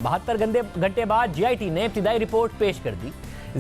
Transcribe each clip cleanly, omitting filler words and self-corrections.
72 घंटे बाद जीआईटी ने इब्तिदाई रिपोर्ट पेश कर दी,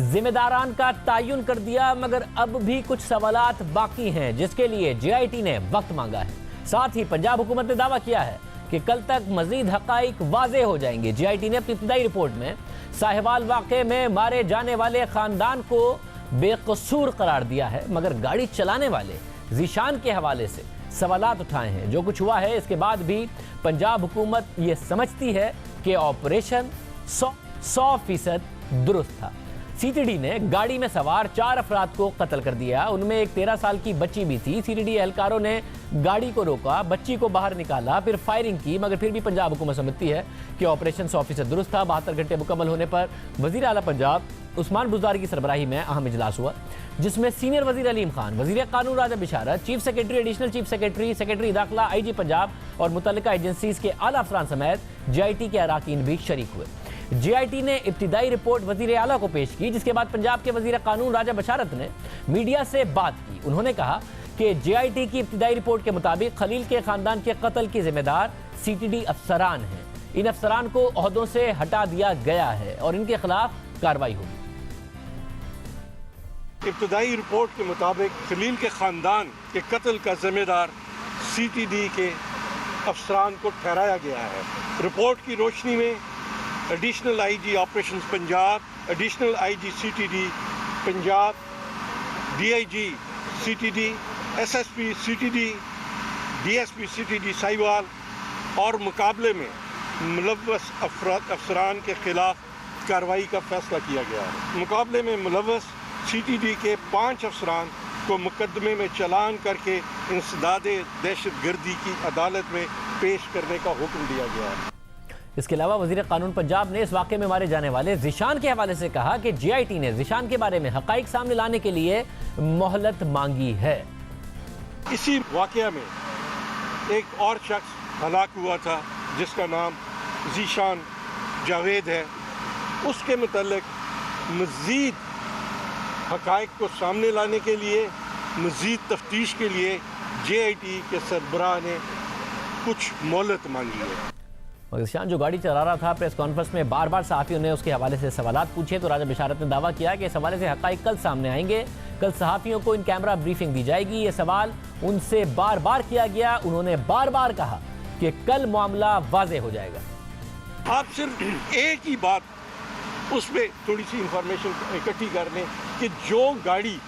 जिम्मेदारान का तायुन कर दिया, मगर अब भी कुछ सवालात बाकी हैं जिसके लिए जीआईटी ने वक्त मांगा है। साथ ही पंजाब हुकूमत ने दावा किया है कि कल तक मजीद हकाइक वाज़े हो जाएंगे। जीआईटी ने अपनी इब्तिदाई रिपोर्ट में साहिवाल वाक़े में मारे जाने वाले खानदान को बेकसूर करार दिया है, मगर गाड़ी चलाने वाले ज़ीशान के हवाले से सवालात उठाए हैं। जो कुछ हुआ है इसके बाद भी पंजाब हुकूमत ये समझती है कि ऑपरेशन 100% दुरुस्त था। सीटीडी ने गाड़ी में सवार 4 अफराद को कत्ल कर दिया, उनमें एक 13 साल की बच्ची भी थी। सीटीडी एहलकारों ने गाड़ी को रोका, बच्ची को बाहर निकाला, फिर फायरिंग की, मगर फिर भी पंजाब हुकूमत समझती है कि ऑपरेशन 100% दुरुस्त था। 72 घंटे मुकम्मल होने पर वज़ीर आला पंजाब उस्मान बुज़दार की सरबराही में अहम इजलास हुआ, जिसमें सीनियर वज़ीर अलीम खान, वज़ीर कानून Raja Basharat, chief secretary, additional chief secretary, secretary दाखिला, आईजी पंजाब और मुतल्लिका एजेंसीज के आला अफसरान समेत जीआईटी के अराकीन भी शरीक हुए। जीआईटी ने इब्तिदाई रिपोर्ट वज़ीर आला को पेश की, जिसके बाद पंजाब के वज़ीर कानून राजा बिशारत ने मीडिया से बात की। उन्होंने कहा कि जीआईटी की इब्तिदाई रिपोर्ट के मुताबिक खलील के खानदान के कत्ल के जिम्मेदार सीटीडी अफसरान हैं। इन अफसरान को ओहदों से हटा दिया गया है और इनके खिलाफ कार्रवाई होगी। इब्तिदाई रिपोर्ट के मुताबिक खलील के खानदान के कत्ल का जिम्मेदार सीटीडी के अफसरान को ठहराया गया है। रिपोर्ट की रोशनी में additional IG operations Punjab, additional IG CTD Punjab, DIG CTD, SSP CTD, DSP CTD Sahiwal और मुकाबले में मुलव्वस अफसरान के खिलाफ कार्रवाई का फैसला किया गया है। मुकाबले में मुलव्वस सीटीडी के 5 अफसरान को मुकदमे में चालान करके इंसदादे दहशतगर्दी की अदालत में पेश करने का हुक्म दिया गया है। इसके अलावा वज़ीर कानून पंजाब ने इस वाक़े में मारे जाने वाले ज़ीशान के हवाले से कहा कि जीआईटी ने ज़ीशान के बारे में हक़ाइक़ सामने लाने के लिए मोहलत मांगी है। इसी वाक़या में एक और शख्स हलाक हुआ था जिसका नाम ज़ीशान जावेद है। उसके मुतल्लिक़ मज़ीद हक़ाइक़ को सामने लाने के लिए, मज़ीद तफ्तीश के लिए जीआईटी के सरबराह ने कुछ मोहलत मांगी है। ज़ीशान जो गाड़ी चला रहा था, प्रेस कॉन्फ्रेंस में बार बार सहाफ़ियों ने उसके हवाले से सवालात पूछे तो राजा बिशारत ने दावा किया कि इस हवाले से हक़ाइक़ कल सामने आएंगे। कल सहाफ़ियों को इन कैमरा ब्रीफिंग दी जाएगी। ये सवाल उनसे बार बार किया गया। उन्होंने बार बार कहा कि कल मामला वाज़े हो जाएगा। आप सिर्फ एक ही बात उसमें थोड़ी सी इंफॉर्मेशन इकट्ठी कर लें कि जो गाड़ी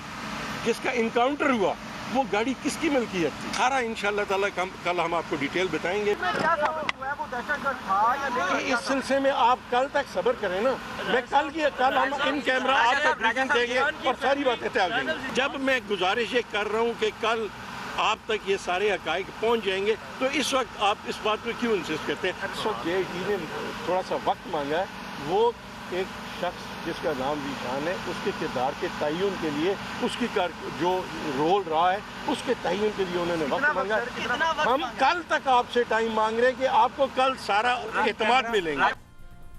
जिसका इनकाउंटर हुआ वो गाड़ी किसकी मिल्कियत थी। सारा इंशाअल्लाह ताला कल हम आपको डिटेल बताएंगे। इस सिलसिले में आप कल तक सब्र करें ना। मैं कल हम इन कैमरा आपको ब्रीफिंग देंगे और सारी बातें तय हो जाएंगी। जब मैं गुजारिश ये कर रहा हूँ कि कल आप तक ये सारे हक़ाइक़ पहुँच जाएंगे तो इस वक्त आप इस बात पर क्यों इंसिस्ट करते हैं। इस वक्त जीआईटी ने थोड़ा सा वक्त मांगा है। वो एक शख्स जिसका नाम ज़ीशान है, उसके किरदार के तय्युन के लिए, उसकी जो रोल रहा है उसके तय्युन के लिए उन्होंने वक्त मांगा है। हम कल तक आपसे टाइम मांग रहे हैं कि आपको कल सारा एतमाद मिलेंगे।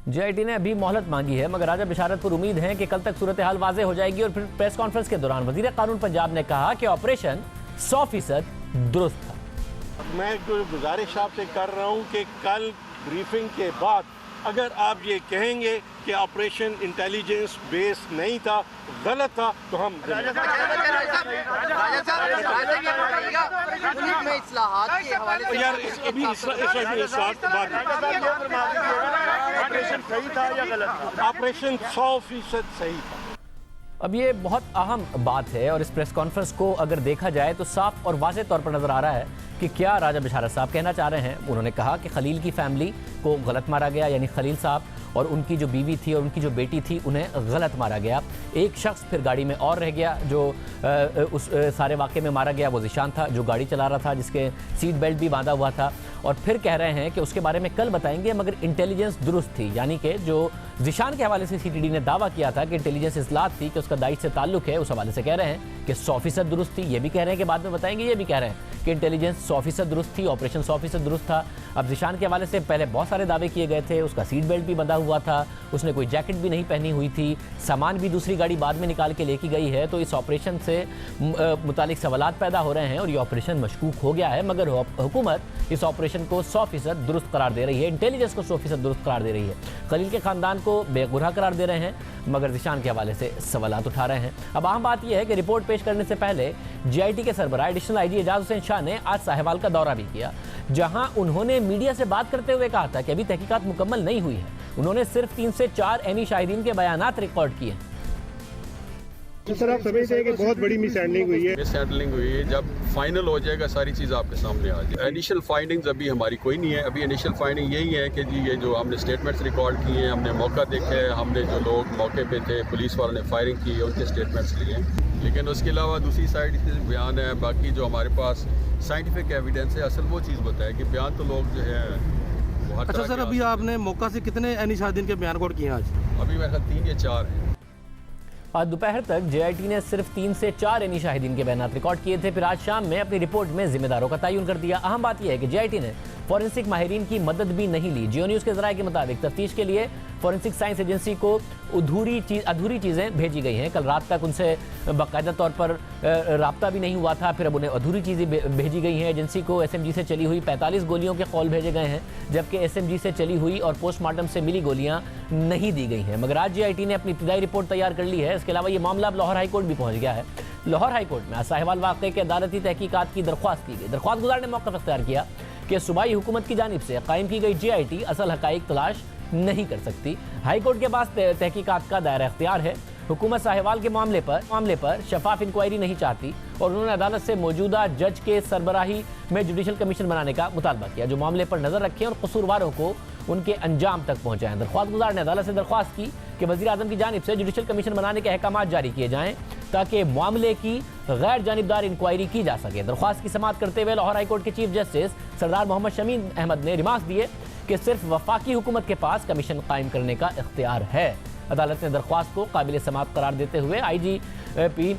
जीआईटी ने अभी मोहलत मांगी है, मगर राजा बिशारत पर उम्मीद है कि कल तक सूरत हाल वाज़े हो जाएगी। और फिर प्रेस कॉन्फ्रेंस के दौरान वज़ीर कानून पंजाब ने कहा कि ऑपरेशन 100% दुरुस्त था। मैं गुजारिश आपसे कर रहा हूँ कि कल ब्रीफिंग के बाद अगर आप ये कहेंगे कि ऑपरेशन इंटेलिजेंस बेस नहीं था, गलत था, तो हम यार अभी ऑपरेशन सही था या गलत था? ऑपरेशन 100% सही था। अब ये बहुत अहम बात है और इस प्रेस कॉन्फ्रेंस को अगर देखा जाए तो साफ और वाज़ेह तौर पर नज़र आ रहा है कि क्या राजा बिशारत साहब कहना चाह रहे हैं। उन्होंने कहा कि खलील की फैमिली को गलत मारा गया, यानी खलील साहब और उनकी जो बीवी थी और उनकी जो बेटी थी उन्हें गलत मारा गया। एक शख्स फिर गाड़ी में और रह गया जो उस सारे वाक़े में मारा गया, वो ज़ीशान था जो गाड़ी चला रहा था, जिसके सीट बेल्ट भी बांधा हुआ था। और फिर कह रहे हैं कि उसके बारे में कल बताएंगे, मगर इंटेलिजेंस दुरुस्त थी, यानी कि जो ज़ीशान के हवाले से सीटीडी ने दावा किया था कि इंटेलिजेंस इस्लात थी कि उसका दाइश से ताल्लुक़ है, उस हवाले से कह रहे हैं कि 100% दुरुस्त थी। ये भी कह रहे हैं कि बाद में बताएंगे, ये भी कह रहे हैं कि इंटेलिजेंस 100% दुरुस्त थी, ऑपरेशन 100% दुरुस्त था। अब ज़ीशान के हवाले से पहले बहुत सारे दावे किए गए थे, उसका सीट बेल्ट भी बंधा हुआ था, उसने कोई जैकेट भी नहीं पहनी हुई थी, सामान भी दूसरी गाड़ी बाद में निकाल के लेके गई है। तो इस ऑपरेशन से मुतालिक सवालात पैदा हो रहे हैं और ये ऑपरेशन मशकूक हो गया है, मगर हुकूमत इस ऑपरेशन को 100% दुरुस्त करार दे रही है, इंटेलिजेंस को 100% दुरुस्त करार दे रही है। खलील के ख़ानदान को बेगुनाह करार दे रहे हैं, मगर ज़ीशान के हवाले से सवालात उठा रहे हैं। अब अहम बात यह है कि रिपोर्ट पेश करने से पहले GIT के सरबराह एडिशनल IG एजाज हुसैन शाह ने आज साहिवाल का दौरा भी किया, जहां उन्होंने मीडिया से बात करते हुए कहा था कि अभी तहकीकात मुकम्मल नहीं हुई है। उन्होंने सिर्फ 3 से 4 ऐनी शाहिदीन के बयानात रिकॉर्ड किए। सर, आप समझते हैं कि बहुत बड़ी मिसहैंडलिंग हुई है? मिसहैंडलिंग हुई है, जब फाइनल हो जाएगा सारी चीज़ आपके सामने आ जाए। इनिशियल फाइंडिंग्स अभी हमारी कोई नहीं है। अभी इनिशियल फाइंडिंग यही है कि जी ये जो हमने स्टेटमेंट्स रिकॉर्ड किए हैं, हमने मौका देखा है, हमने जो लोग मौके पे थे, पुलिस वालों ने फायरिंग की है, उनके स्टेटमेंट्स लिए हैं। लेकिन उसके अलावा दूसरी साइड के बयान है, बाकी जो हमारे पास साइंटिफिक एविडेंस है, असल वो चीज़ बताए कि बयान तो लोग जो है। अच्छा सर, अभी आपने मौका से कितने ऐनी शाहिदीन के बयान रिकॉर्ड किए हैं आज? अभी मेरे ख्याल 3 या 4 हैं। आज दोपहर तक GIT ने सिर्फ 3 से 4 ऐनी शाहिदीन के बयानात रिकॉर्ड किए थे, फिर आज शाम में अपनी रिपोर्ट में जिम्मेदारों का तयन कर दिया। अहम बात यह है कि GIT ने फॉरेंसिक माहिरीन की मदद भी नहीं ली। जियो न्यूज़ के ज़राए के मुताबिक तफ्तीश के लिए फॉरेंसिक साइंस एजेंसी को अधूरी चीज़ें भेजी गई हैं। कल रात तक उनसे बाकायदा तौर पर रब्ता भी नहीं हुआ था, फिर अब उन्हें अधूरी चीज़ें भेजी गई हैं। एजेंसी को SMG से चली हुई 45 गोलियों के कॉल भेजे गए हैं, जबकि SMG से चली हुई और पोस्टमार्टम से मिली गोलियां नहीं दी गई हैं। मगर आज GIT ने अपनी इब्तदाई रिपोर्ट तैयार कर ली है। इसके अलावा ये मामला अब लाहौर हाई कोर्ट भी पहुँच गया है। लाहौर हाई कोर्ट में आज साहिवाल वाक़े के अदालती तहकीकात की दरख्वास्त की गई। दरख्वास्त गुजार ने मौक़िफ़ इख्तियार किया कि सूबाई हुकूमत की जानिब से कायम की गई GIT असल हक़ाइक़ तलाश नहीं कर सकती। हाई कोर्ट के पास तहकीकात का दायरा इख्तियार है। हुकूमत साहिवाल के मामले पर शफाफ इंक्वायरी नहीं चाहती और उन्होंने अदालत से मौजूदा जज के सरबराही में जुडिशल कमीशन बनाने का मुतालबा किया, जो मामले पर नज़र रखें और कसूरवारों को उनके अंजाम तक पहुँचाएं। दरख्वास्त गुजार ने अदालत से दरख्वास्त की कि वज़ीर आज़म की जानिब से जुडिशल कमीशन बनाने के अहकाम जारी किए जाएँ ताकि मामले की गैर जानिबदार इंक्वायरी की जा सके। दरख्वास्त की समाअत करते हुए लाहौर हाई कोर्ट के चीफ जस्टिस सरदार मोहम्मद शमीन अहमद ने रिमार्क्स दिए कि सिर्फ वफाकी हुकूमत के पास कमीशन कायम करने का इख्तियार है। अदालत ने दरख्वास्त को काबिल समाअत करार देते हुए IGP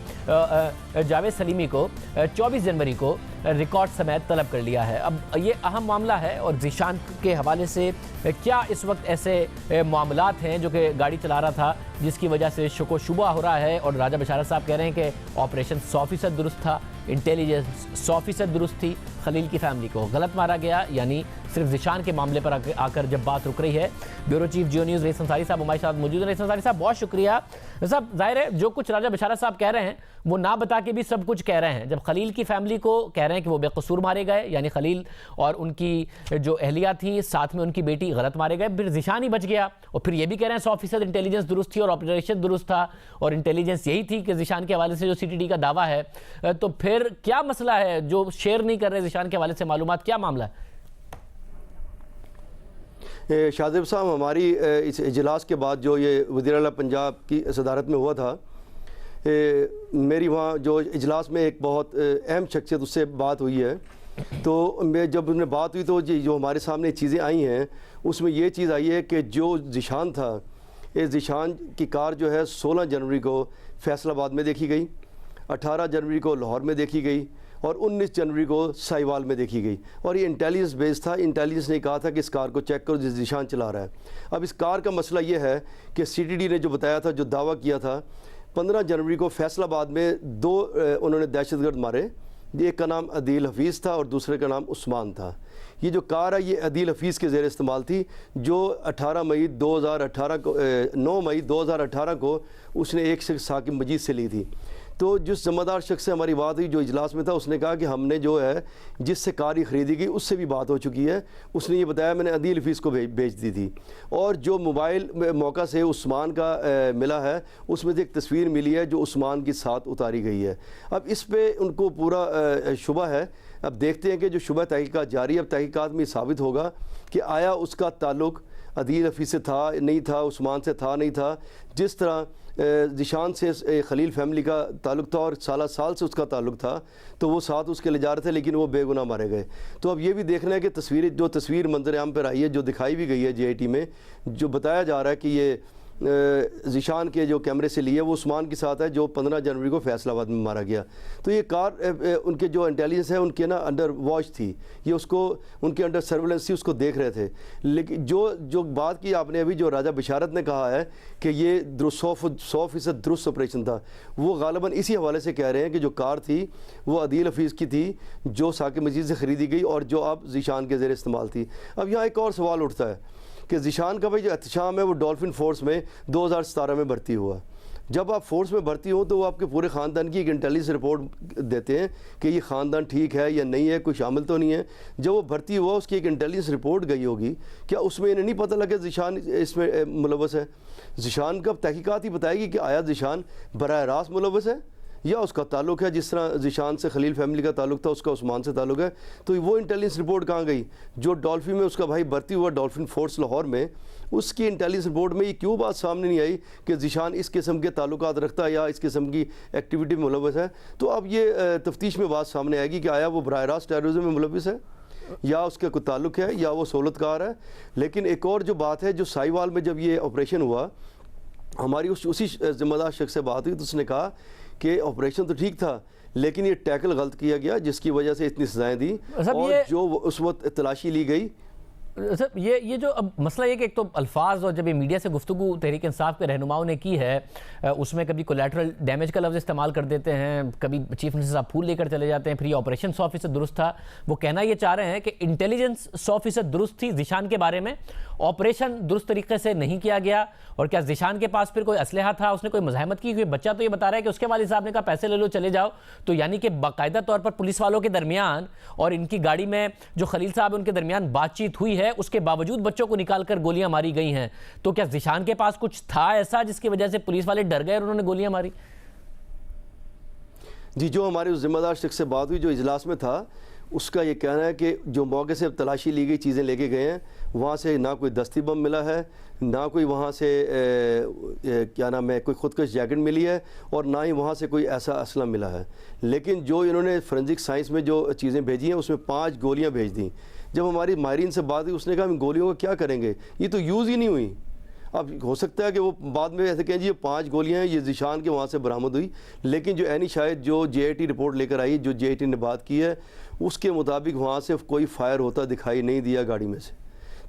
जावेद सलीमी को 24 जनवरी को रिकॉर्ड समेत तलब कर लिया है। अब ये अहम मामला है और ज़ीशान के हवाले से क्या इस वक्त ऐसे मामलात हैं जो कि गाड़ी चला रहा था जिसकी वजह से शको शुबा हो रहा है, और राजा बशारत साहब कह रहे हैं कि ऑपरेशन 100% दुरुस्त था, इंटेलिजेंस 100% दुरुस्त थी, खलील की फैमिली को गलत मारा गया, यानी सिर्फ ज़ीशान के मामले पर आकर जब बात रुक रही है। ब्यूरो चीफ जियो न्यूज़ रईस अंसारी साहब हमारे साथ मौजूद हैं। रईस अंसारी साहब, बहुत शुक्रिया। साहब, जाहिर है जो कुछ राजा बशारत साहब कह रहे हैं वो ना बता के भी सब कुछ कह रहे हैं। जब खलील की फैमिली को कह रहे हैं कि वो बेकसूर मारे गए, यानी खलील और उनकी जो अहलिया थी, साथ में उनकी बेटी गलत मारे गए, फिर ज़ीशान ही बच गया, और फिर ये भी कह रहे हैं 100% इंटेलिजेंस दुरुस्त थी और ऑपरेशन दुरुस्त था, और इंटेलिजेंस यही थी कि ज़ीशान के हवाले से जो CTD का दावा है, तो फिर क्या मसला है जो शेयर नहीं कर रहे ज़ीशान के हवाले से मालूमात? क्या मामला है? शाहजेब साहब, हमारी इस इजलास के बाद जो ये वज़ीर आला पंजाब की सदारत में हुआ था, मेरी वहाँ जो इजलास में एक बहुत अहम शख्सियत उससे बात हुई है। तो मैं जब उनमें बात हुई तो जो हमारे सामने चीज़ें आई हैं उसमें ये चीज़ आई है कि जो ज़ीशान था, इस ज़ीशान की कार जो है 16 जनवरी को फैसलाबाद में देखी गई, 18 जनवरी को लाहौर में देखी गई और 19 जनवरी को साहिवाल में देखी गई। और ये इंटेलिजेंस बेस्ड था। इंटेलिजेंस ने कहा था कि इस कार को चेक करो जिस ज़ीशान चला रहा है। अब इस कार का मसला ये है कि CTD ने जो बताया था, जो दावा किया था, 15 जनवरी को फैसलाबाद में 2 उन्होंने दहशतगर्द मारे। एक का नाम अदील हफीज़ था और दूसरे का नाम उस्मान था। ये जो कार है ये अदील हफीज़ के ज़ेर इस्तेमाल थी, जो 9 मई 2018 को उसने एक शख्स साकिब मजीद से ली थी। तो जिस ज़िम्मेदार शख्स से हमारी बात हुई जो इजलास में था, उसने कहा कि हमने जो है जिससे कार ही ख़रीदी गई उससे भी बात हो चुकी है। उसने ये बताया मैंने अदील हफीज़ को भेज दी थी। और जो मोबाइल मौका से उस्मान का मिला है, उसमें से एक तस्वीर मिली है जो उस्मान की साथ उतारी गई है। अब इस पर उनको पूरा शुबा है। अब देखते हैं कि जो शुबा तहकीकात जारी है, अब तहकीकात में साबित होगा कि आया उसका ताल्लुक़ अदील हफीज़ से था नहीं था, उस्मान से था नहीं था। जिस तरह ज़ीशान से खलील फैमिली का ताल्लुक़ था और साल से उसका ताल्लुक़ था, तो वो साथ उसके ले जा रहे थे, लेकिन वो बेगुनाह मारे गए। तो अब ये भी देखना है कि तस्वीर मंजर आम पर आई है, जो दिखाई भी गई है GIT में, जो बताया जा रहा है कि ये ज़ीशान के जो कैमरे से लिए वो उस्मान के साथ है जो 15 जनवरी को फैसलाबाद में मारा गया। तो ये कार उनके जो इंटेलिजेंस है उनके ना अंडर वॉच थी, ये उसको उनके अंडर सर्विलेंस थी, उसको देख रहे थे। लेकिन जो बात की आपने अभी, जो राजा बिशारत ने कहा है कि ये 100% दुरुस्त ऑपरेशन था, वो गालिबन इसी हवाले से कह रहे हैं कि जो कार थी वो अदील हफीज़ की थी जो साकिब मजीद से ख़रीदी गई और जो अब ज़ीशान के ज़ेर इस्तेमाल थी। अब यहाँ एक और सवाल उठता है कि ज़ीशान का भाई जो एहतशाम है वो डॉल्फिन फोर्स में 2017 में भर्ती हुआ। जब आप फोर्स में भर्ती हो तो वो आपके पूरे ख़ानदान की एक इंटेलिजेंस रिपोर्ट देते हैं कि ये ख़ानदान ठीक है या नहीं है, कोई शामिल तो नहीं है। जब वो भर्ती हुआ उसकी एक इंटेलिजेंस रिपोर्ट गई होगी, क्या उसमें इन्हें नहीं पता लगा ज़ीशान इसमें मुलव्वस है? ज़ीशान का तहकीकात ही बताएगी कि आया ज़ीशान बराह रास्त मुलव्वस है या उसका ताल्लुक़ है, जिस तरह ज़ीशान से खलील फैमिली का ताल्लुक़ था उसका उस्मान से ताल्लुक़ है। तो वो इंटेलिजेंस रिपोर्ट कहाँ गई? जो डॉल्फिन में उसका भाई भर्ती हुआ डॉल्फिन फोर्स लाहौर में, उसकी इंटेलिजेंस रिपोर्ट में ये क्यों बात सामने नहीं आई कि ज़ीशान इस किस्म के ताल्लुकात रखता है या इस किस्म की एक्टिविटी में मुलव्वस है? तो अब ये तफ्तीश में बात सामने आएगी कि आया वो बराह रास्त टेररिज्म में मुलव्वस है या उसका कोई ताल्लुक़ है या वो सहूलतकार है। लेकिन एक और जो बात है, जो साहिवाल में जब ये ऑपरेशन हुआ, हमारी उसी ज़िम्मेदार शख्स से बात हुई तो उसने कहा कि ऑपरेशन तो ठीक था लेकिन ये टैकल गलत किया गया जिसकी वजह से इतनी सजाएं दी और जो उस वक्त तलाशी ली गई। सर ये जो अब मसला ये कि एक तो अल्फाज और जब ये मीडिया से गुफ्तगू तहरीक इंसाफ के रहनुमाओं ने की है उसमें कभी कोलैटरल डैमेज का लफ्ज़ इस्तेमाल कर देते हैं, कभी चीफ मिनिस्टर साहब फूल लेकर चले जाते हैं, फिर ये ऑपरेशन 100% दुरुस्त था। वो कहना ये चाह रहे हैं कि इंटेलिजेंस 100% दुरुस्त थी ज़ीशान के बारे में, ऑपरेशन दुरुस्त तरीके से नहीं किया गया। और क्या ज़ीशान के पास फिर कोई असलहा था, उसने कोई मज़ाहमत की? क्योंकि बच्चा तो ये बता रहा है कि उसके वालिद साहब ने कहा पैसे ले लो चले जाओ। तो यानी कि बाकायदा तौर पर पुलिस वालों के दरमियान और इनकी गाड़ी में जो खलील साहब उनके दरमियान बातचीत हुई है, उसके बावजूद बच्चों को निकाल कर गोलियां मारी गई हैं। तो क्या ज़ीशान के पास कुछ था ऐसा जिसकी वजह से पुलिस वाले डर गए और उन्होंने गोलियां मारी? जी, जो हमारे उस जिम्मेदार शख्स से बात हुई जो इजलास में था, उसका ये कहना है कि जो मौके से तलाशी ली गई चीज़ें लेके गए हैं, वहाँ से ना कोई दस्ती बम मिला है, ना कोई वहाँ से क्या नाम है कोई खुदकश जैकेट मिली है और ना ही वहाँ से कोई ऐसा असला मिला है। लेकिन जो इन्होंने फोरेंसिक साइंस में जो चीज़ें भेजी हैं उसमें 5 गोलियाँ भेज दी। जब हमारी माहिरीन से बात हुई उसने कहा हम गोलियों का क्या करेंगे, ये तो यूज़ ही नहीं हुई। अब हो सकता है कि वो बाद में ऐसे कहें जी ये 5 गोलियां हैं, ये ज़ीशान के वहाँ से बरामद हुई। लेकिन जो एनी शायद जो JIT रिपोर्ट लेकर आई, जो JIT ने बात की है, उसके मुताबिक वहाँ से कोई फायर होता दिखाई नहीं दिया गाड़ी में से।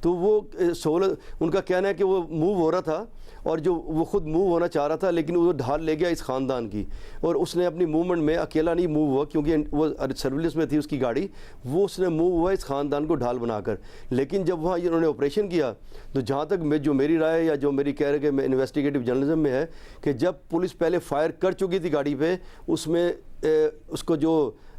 तो वो सहूलत, उनका कहना है कि वो मूव हो रहा था और जो वो ख़ुद मूव होना चाह रहा था लेकिन वो ढाल ले गया इस ख़ानदान की, और उसने अपनी मूवमेंट में अकेला नहीं मूव हुआ क्योंकि वो सर्विलेंस में थी उसकी गाड़ी, वो उसने मूव हुआ इस ख़ानदान को ढाल बनाकर। लेकिन जब वहाँ इन्होंने ऑपरेशन किया तो जहाँ तक जो मेरी राय या जो मेरी कह रहे कि मैं इन्वेस्टिगेटिव जर्नलिज्म में है कि जब पुलिस पहले फायर कर चुकी थी गाड़ी पे, उसमें उसको जो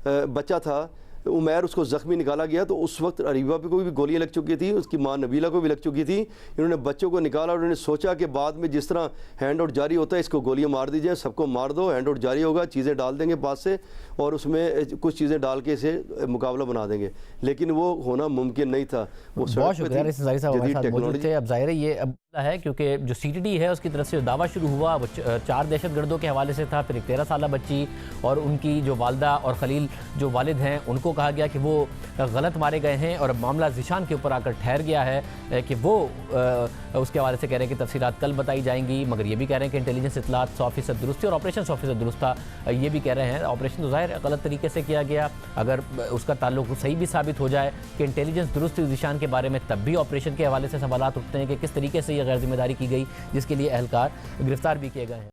बच्चा था उमैर, उसको ज़ख्मी निकाला गया, तो उस वक्त अरीबा पे कोई भी गोलियां लग चुकी थी, उसकी माँ नबीला को भी लग चुकी थी। इन्होंने बच्चों को निकाला और उन्होंने सोचा कि बाद में जिस तरह हैंड आउट जारी होता है इसको गोलियां मार दी जाए, सबको मार दो, हैंड आउट जारी होगा, चीज़ें डाल देंगे पास से और उसमें कुछ चीज़ें डाल के इसे मुकाबला बना देंगे। लेकिन वो होना मुमकिन नहीं था। वो बहुत शुक्रिया ज़ाहिर साहब हमारे साथ मौजूद थे। अब ज़ाहिर है ये अब है क्योंकि जो CTD है उसकी तरफ से जो दावा शुरू हुआ वो 4 दहशतगर्दों के हवाले से था, फिर एक 13 साला बच्ची और उनकी जो वालदा और खलील जो वालिद हैं उनको कहा गया कि वो गलत मारे गए हैं और अब मामला ज़ीशान के ऊपर आकर ठहर गया है कि वो उसके हवाले से कह रहे हैं कि तफसीलात कल बताई जाएंगी। मगर ये भी कह रहे हैं कि इंटेलिजेंस इतलात 100% दुरुस्त थी और ऑपरेशन 100% दुरुस्त था। ये भी कह रहे हैं ऑपरेशन तो ज़ाहिर गलत तरीके से किया गया, अगर उसका ताल्लुक सही भी साबित हो जाए कि इंटेलिजेंस दुरुस्त थी ज़ीशान के बारे में, तब भी ऑपरेशन के हवाले से सवालात उठते हैं कि किस तरीके से ये गैर जिम्मेदारी की गई जिसके लिए अहलकार गिरफ्तार भी किए गए हैं।